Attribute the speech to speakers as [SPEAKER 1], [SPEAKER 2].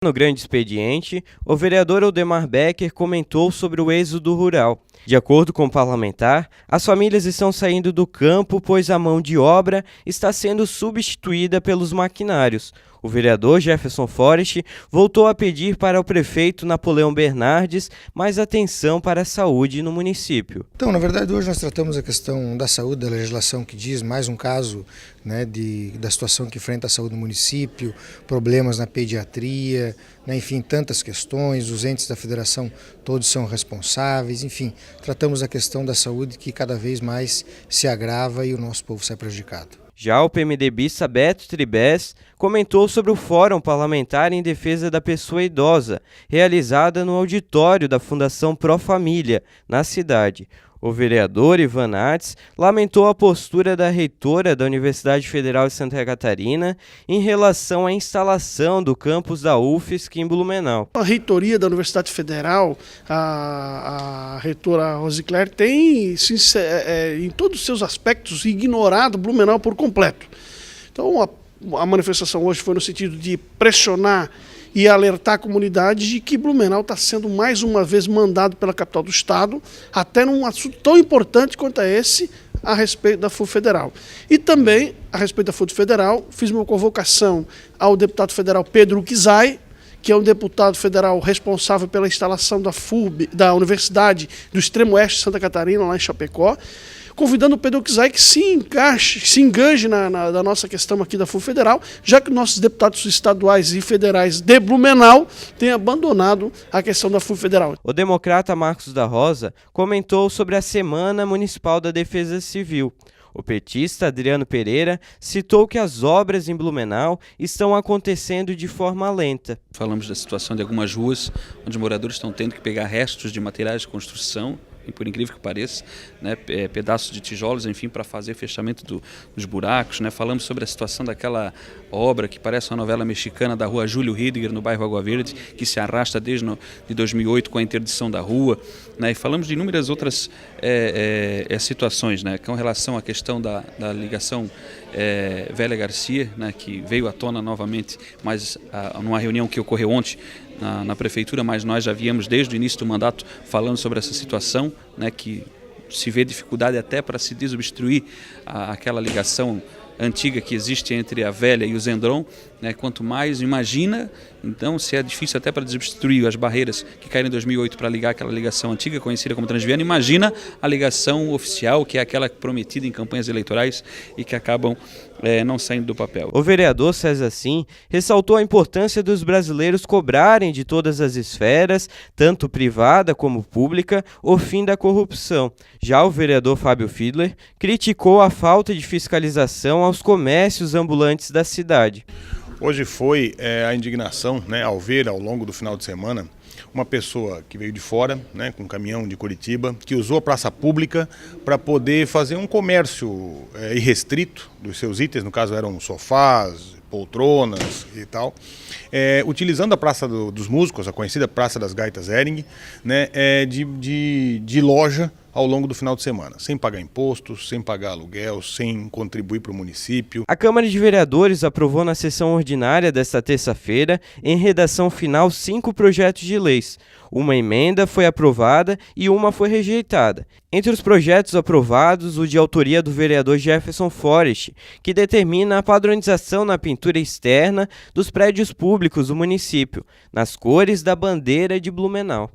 [SPEAKER 1] No grande expediente, o vereador Aldemar Becker comentou sobre o êxodo rural. De acordo com o parlamentar, as famílias estão saindo do campo pois a mão de obra está sendo substituída pelos maquinários. O vereador Jefferson Forest voltou a pedir para o prefeito Napoleão Bernardes mais atenção para a saúde no município.
[SPEAKER 2] Então, na verdade, hoje nós tratamos a questão da saúde, da legislação que diz, mais um caso, né, da situação que enfrenta a saúde do município, problemas na pediatria, né, enfim, tantas questões, os entes da federação todos são responsáveis, enfim, tratamos a questão da saúde que cada vez mais se agrava e o nosso povo sai prejudicado.
[SPEAKER 1] Já o PMDBista Beto Tribes comentou sobre o Fórum Parlamentar em Defesa da Pessoa Idosa, realizada no auditório da Fundação Pro Família, na cidade. O vereador Ivan Nats lamentou a postura da reitora da Universidade Federal de Santa Catarina em relação à instalação do campus da UFSC em Blumenau.
[SPEAKER 3] A reitoria da Universidade Federal, a reitora Rosicler, tem, em todos os seus aspectos, ignorado Blumenau por completo. Então, a manifestação hoje foi no sentido de pressionar e alertar a comunidade de que Blumenau está sendo mais uma vez mandado pela capital do estado, até num assunto tão importante quanto esse, a respeito da FUF Federal. E também, a respeito da FUF Federal, fiz uma convocação ao deputado federal Pedro Kizai, que é um deputado federal responsável pela instalação da FUB, da Universidade do Extremo Oeste de Santa Catarina, lá em Chapecó, convidando o Pedro Kizai que se engane na nossa questão aqui da FUF Federal, já que nossos deputados estaduais e federais de Blumenau têm abandonado a questão da FUF Federal.
[SPEAKER 1] O democrata Marcos da Rosa comentou sobre a Semana Municipal da Defesa Civil. O petista Adriano Pereira citou que as obras em Blumenau estão acontecendo de forma lenta.
[SPEAKER 4] Falamos da situação de algumas ruas onde os moradores estão tendo que pegar restos de materiais de construção, e por incrível que pareça, né, pedaços de tijolos, enfim, para fazer fechamento dos buracos, né. Falamos sobre a situação daquela obra que parece uma novela mexicana da rua Júlio Ridger, no bairro Água Verde, que se arrasta desde de 2008 com a interdição da rua, né. E falamos de inúmeras outras situações, né, com relação à questão da ligação Velha Garcia, né, que veio à tona novamente, mas numa reunião que ocorreu ontem na prefeitura, mas nós já viemos desde o início do mandato falando sobre essa situação, né, que se vê dificuldade até para se desobstruir aquela ligação antiga que existe entre a Velha e o Zendron, né? Quanto mais imagina, então, se é difícil até para desobstruir as barreiras que caíram em 2008 para ligar aquela ligação antiga, conhecida como Transviana, imagina a ligação oficial, que é aquela prometida em campanhas eleitorais e que acabam não saindo do papel.
[SPEAKER 1] O vereador César Sim ressaltou a importância dos brasileiros cobrarem de todas as esferas, tanto privada como pública, o fim da corrupção. Já o vereador Fábio Fiedler criticou a falta de fiscalização aos comércios ambulantes da cidade.
[SPEAKER 5] Hoje foi a indignação, né, ao ver ao longo do final de semana uma pessoa que veio de fora, né, com um caminhão de Curitiba, que usou a praça pública para poder fazer um comércio irrestrito dos seus itens, no caso eram sofás, poltronas e tal, utilizando a Praça dos Músicos, a conhecida Praça das Gaitas Hering, né, de loja ao longo do final de semana, sem pagar impostos, sem pagar aluguel, sem contribuir para o município.
[SPEAKER 1] A Câmara de Vereadores aprovou na sessão ordinária desta terça-feira, em redação final, 5 projetos de leis. Uma emenda foi aprovada e uma foi rejeitada. Entre os projetos aprovados, o de autoria do vereador Jefferson Forest, que determina a padronização na pintura externa dos prédios públicos do município, nas cores da bandeira de Blumenau.